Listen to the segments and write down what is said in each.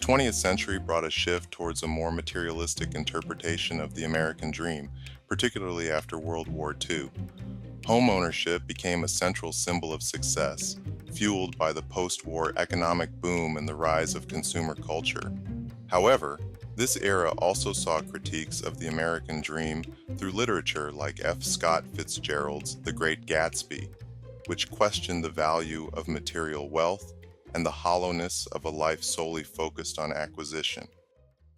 20th century brought a shift towards a more materialistic interpretation of the American dream, particularly after World War II. Homeownership became a central symbol of success, fueled by the post-war economic boom and the rise of consumer culture. However, this era also saw critiques of the American dream through literature like F. Scott Fitzgerald's The Great Gatsby, which questioned the value of material wealth and the hollowness of a life solely focused on acquisition.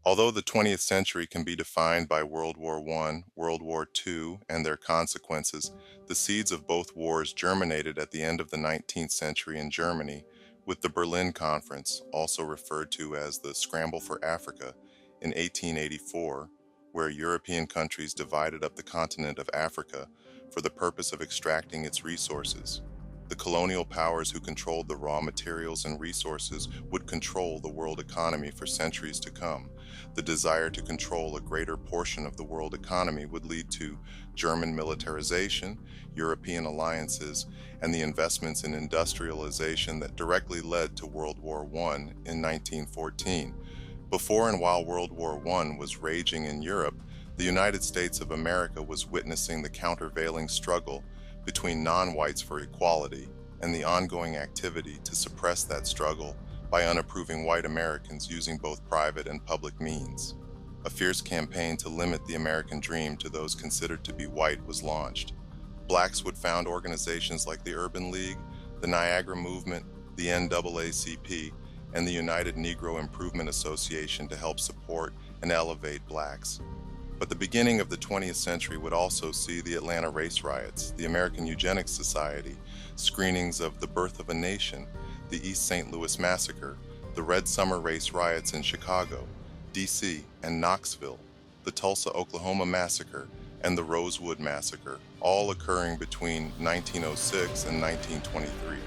Although the 20th century can be defined by World War I, World War II, and their consequences, the seeds of both wars germinated at the end of the 19th century in Germany with the Berlin Conference, also referred to as the Scramble for Africa, in 1884, where European countries divided up the continent of Africa for the purpose of extracting its resources. The colonial powers who controlled the raw materials and resources would control the world economy for centuries to come. The desire to control a greater portion of the world economy would lead to German militarization, European alliances, and the investments in industrialization that directly led to World War I in 1914. Before and while World War I was raging in Europe, the United States of America was witnessing the countervailing struggle between non-whites for equality and the ongoing activity to suppress that struggle by unapproving white Americans using both private and public means. A fierce campaign to limit the American dream to those considered to be white was launched. Blacks would found organizations like the Urban League, the Niagara Movement, the NAACP, and the United Negro Improvement Association to help support and elevate blacks. But the beginning of the 20th century would also see the Atlanta race riots, the American Eugenics Society, screenings of The Birth of a Nation, the East St. Louis Massacre, the Red Summer race riots in Chicago, D.C., and Knoxville, the Tulsa, Oklahoma Massacre, and the Rosewood Massacre, all occurring between 1906 and 1923.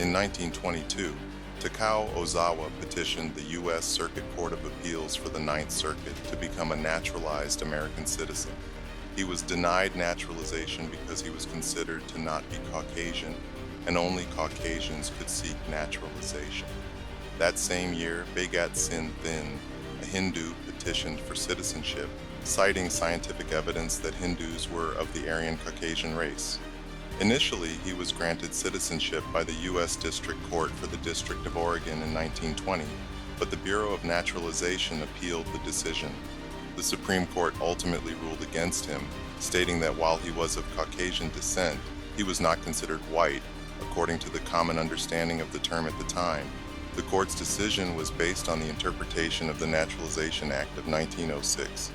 In 1922, Takao Ozawa petitioned the U.S. Circuit Court of Appeals for the Ninth Circuit to become a naturalized American citizen. He was denied naturalization because he was considered to not be Caucasian, and only Caucasians could seek naturalization. That same year, Bhagat Singh Thind, a Hindu, petitioned for citizenship, citing scientific evidence that Hindus were of the Aryan Caucasian race. Initially, he was granted citizenship by the U.S. District Court for the District of Oregon in 1920, but the Bureau of Naturalization appealed the decision. The Supreme Court ultimately ruled against him, stating that while he was of Caucasian descent, he was not considered white, according to the common understanding of the term at the time. The court's decision was based on the interpretation of the Naturalization Act of 1906.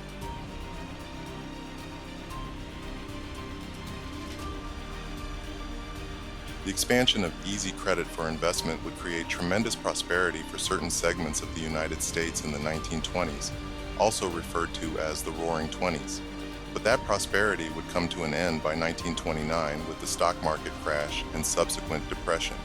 The expansion of easy credit for investment would create tremendous prosperity for certain segments of the United States in the 1920s, also referred to as the Roaring Twenties. But that prosperity would come to an end by 1929 with the stock market crash and subsequent depression.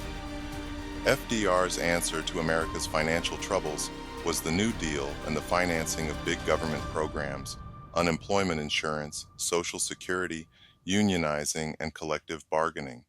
FDR's answer to America's financial troubles was the New Deal and the financing of big government programs, unemployment insurance, Social Security, unionizing, and collective bargaining.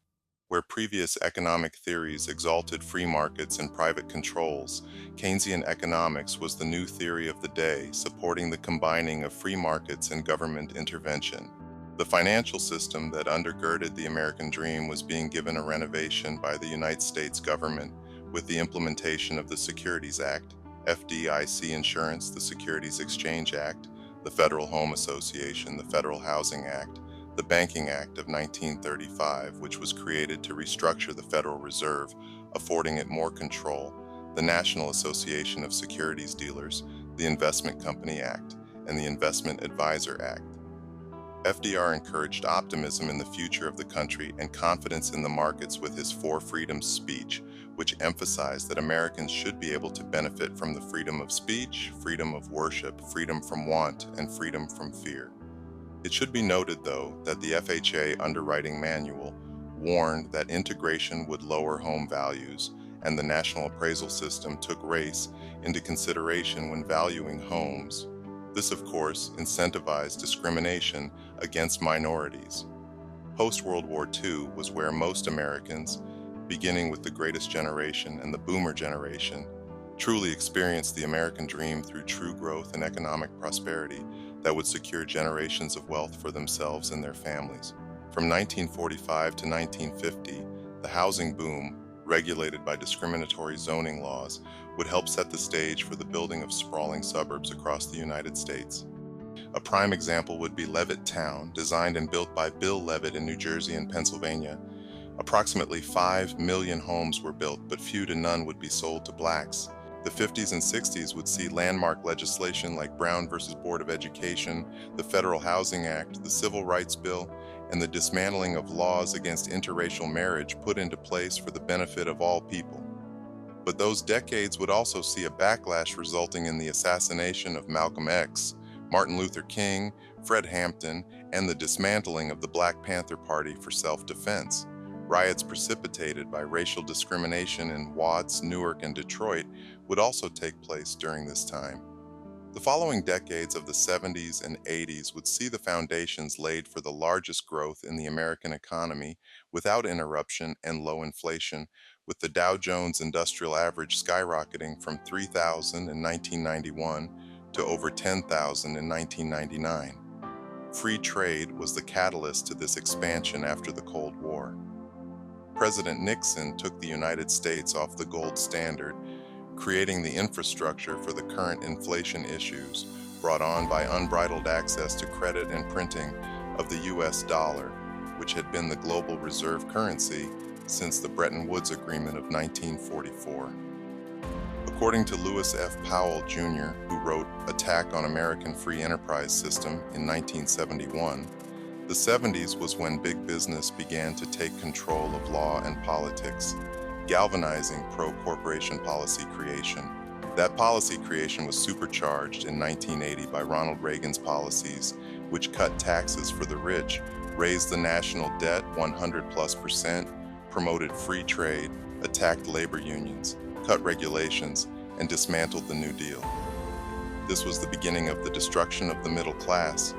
Where previous economic theories exalted free markets and private controls, Keynesian economics was the new theory of the day, supporting the combining of free markets and government intervention. The financial system that undergirded the American dream was being given a renovation by the United States government with the implementation of the Securities Act, FDIC insurance, the Securities Exchange Act, the Federal Home Association, the Federal Housing Act, the Banking Act of 1935, which was created to restructure the Federal Reserve, affording it more control, the National Association of Securities Dealers, the Investment Company Act, and the Investment Advisor Act. FDR encouraged optimism in the future of the country and confidence in the markets with his Four Freedoms speech, which emphasized that Americans should be able to benefit from the freedom of speech, freedom of worship, freedom from want, and freedom from fear. It should be noted, though, that the FHA underwriting manual warned that integration would lower home values, and the National Appraisal System took race into consideration when valuing homes. This, of course, incentivized discrimination against minorities. Post-World War II was where most Americans, beginning with the Greatest Generation and the Boomer generation, truly experience the American dream through true growth and economic prosperity that would secure generations of wealth for themselves and their families. From 1945 to 1950, the housing boom, regulated by discriminatory zoning laws, would help set the stage for the building of sprawling suburbs across the United States. A prime example would be Levittown, designed and built by Bill Levitt in New Jersey and Pennsylvania. Approximately 5 million homes were built, but few to none would be sold to blacks. The 50s and 60s would see landmark legislation like Brown versus Board of Education, the Federal Housing Act, the Civil Rights Bill, and the dismantling of laws against interracial marriage put into place for the benefit of all people. But those decades would also see a backlash resulting in the assassination of Malcolm X, Martin Luther King, Fred Hampton, and the dismantling of the Black Panther Party for self-defense. Riots precipitated by racial discrimination in Watts, Newark, and Detroit would also take place during this time. The following decades of the 70s and 80s would see the foundations laid for the largest growth in the American economy without interruption and low inflation, with the Dow Jones Industrial Average skyrocketing from 3,000 in 1991 to over 10,000 in 1999. Free trade was the catalyst to this expansion after the Cold War. President Nixon took the United States off the gold standard, creating the infrastructure for the current inflation issues brought on by unbridled access to credit and printing of the US dollar, which had been the global reserve currency since the Bretton Woods Agreement of 1944. According to Lewis F. Powell, Jr., who wrote Attack on American Free Enterprise System in 1971, the 70s was when big business began to take control of law and politics, galvanizing pro-corporation policy creation. That policy creation was supercharged in 1980 by Ronald Reagan's policies, which cut taxes for the rich, raised the national debt 100+%, promoted free trade, attacked labor unions, cut regulations, and dismantled the New Deal. This was the beginning of the destruction of the middle class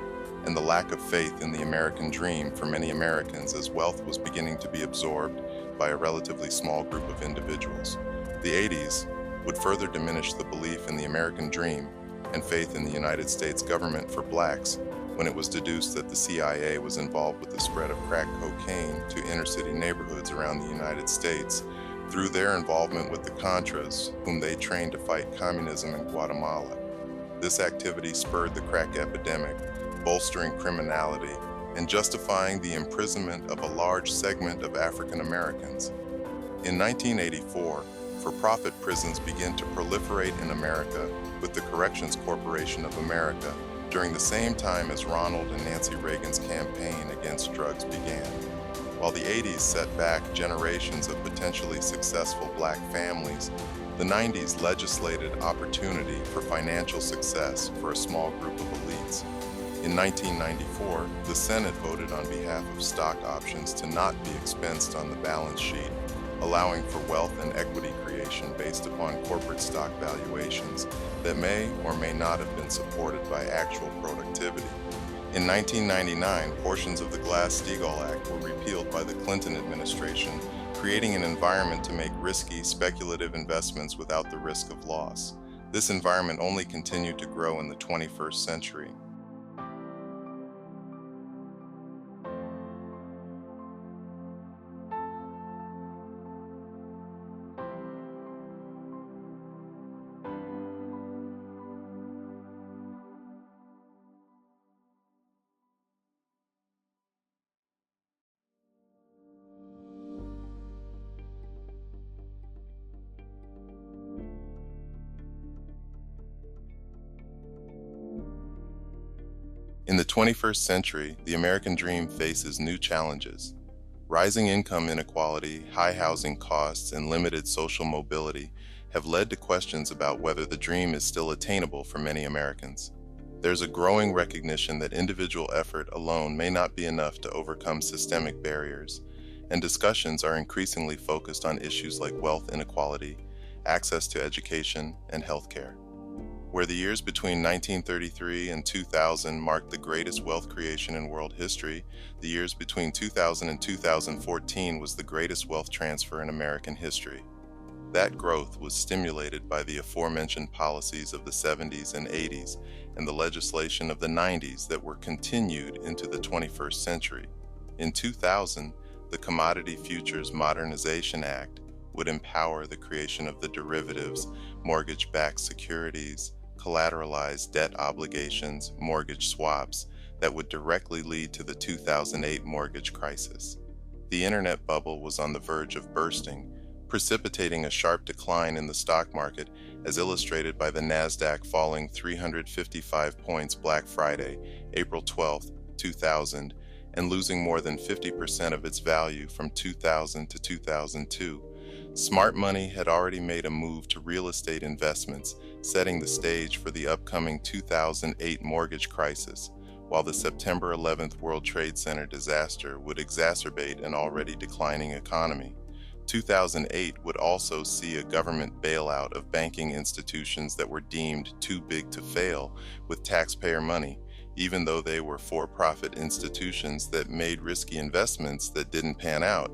and the lack of faith in the American dream for many Americans as wealth was beginning to be absorbed by a relatively small group of individuals. The 80s would further diminish the belief in the American dream and faith in the United States government for blacks when it was deduced that the CIA was involved with the spread of crack cocaine to inner-city neighborhoods around the United States through their involvement with the Contras, whom they trained to fight communism in Guatemala. This activity spurred the crack epidemic, bolstering criminality and justifying the imprisonment of a large segment of African Americans. In 1984, for-profit prisons began to proliferate in America with the Corrections Corporation of America during the same time as Ronald and Nancy Reagan's campaign against drugs began. While the 80s set back generations of potentially successful black families, the 90s legislated opportunity for financial success for a small group of elites. In 1994, the Senate voted on behalf of stock options to not be expensed on the balance sheet, allowing for wealth and equity creation based upon corporate stock valuations that may or may not have been supported by actual productivity. In 1999, portions of the Glass-Steagall Act were repealed by the Clinton administration, creating an environment to make risky, speculative investments without the risk of loss. This environment only continued to grow in the 21st century. In the 21st century, the American dream faces new challenges. Rising income inequality, high housing costs, and limited social mobility have led to questions about whether the dream is still attainable for many Americans. There's a growing recognition that individual effort alone may not be enough to overcome systemic barriers, and discussions are increasingly focused on issues like wealth inequality, access to education, and healthcare. Where the years between 1933 and 2000 marked the greatest wealth creation in world history, the years between 2000 and 2014 was the greatest wealth transfer in American history. That growth was stimulated by the aforementioned policies of the 70s and 80s and the legislation of the 90s that were continued into the 21st century. In 2000, the Commodity Futures Modernization Act would empower the creation of the derivatives, mortgage-backed securities, collateralized debt obligations, mortgage swaps that would directly lead to the 2008 mortgage crisis. The internet bubble was on the verge of bursting, precipitating a sharp decline in the stock market, as illustrated by the Nasdaq falling 355 points Black Friday, April 12, 2000, and losing more than 50% of its value from 2000 to 2002. Smart money had already made a move to real estate investments, setting the stage for the upcoming 2008 mortgage crisis, while the September 11th World Trade Center disaster would exacerbate an already declining economy. 2008 would also see a government bailout of banking institutions that were deemed too big to fail with taxpayer money, even though they were for-profit institutions that made risky investments that didn't pan out.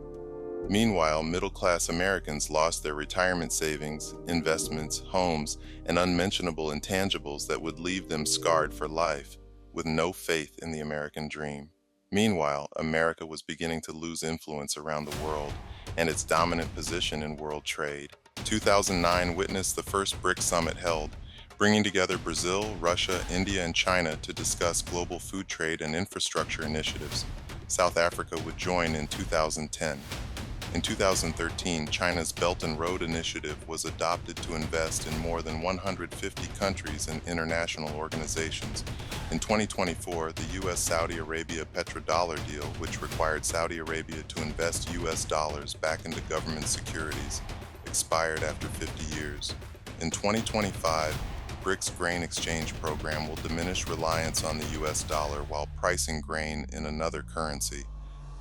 Meanwhile, middle-class Americans lost their retirement savings, investments, homes, and unmentionable intangibles that would leave them scarred for life, with no faith in the American dream. Meanwhile, America was beginning to lose influence around the world and its dominant position in world trade. 2009 witnessed the first BRICS summit held, bringing together Brazil, Russia, India, and China to discuss global food trade and infrastructure initiatives. South Africa would join in 2010. In 2013, China's Belt and Road Initiative was adopted to invest in more than 150 countries and international organizations. In 2024, the U.S.-Saudi Arabia petrodollar deal, which required Saudi Arabia to invest U.S. dollars back into government securities, expired after 50 years. In 2025, BRICS grain exchange program will diminish reliance on the U.S. dollar while pricing grain in another currency.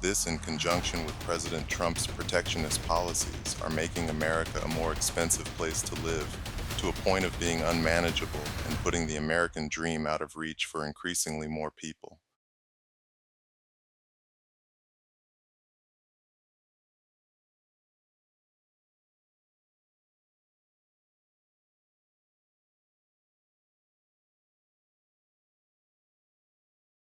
This, in conjunction with President Trump's protectionist policies, are making America a more expensive place to live, to a point of being unmanageable and putting the American dream out of reach for increasingly more people.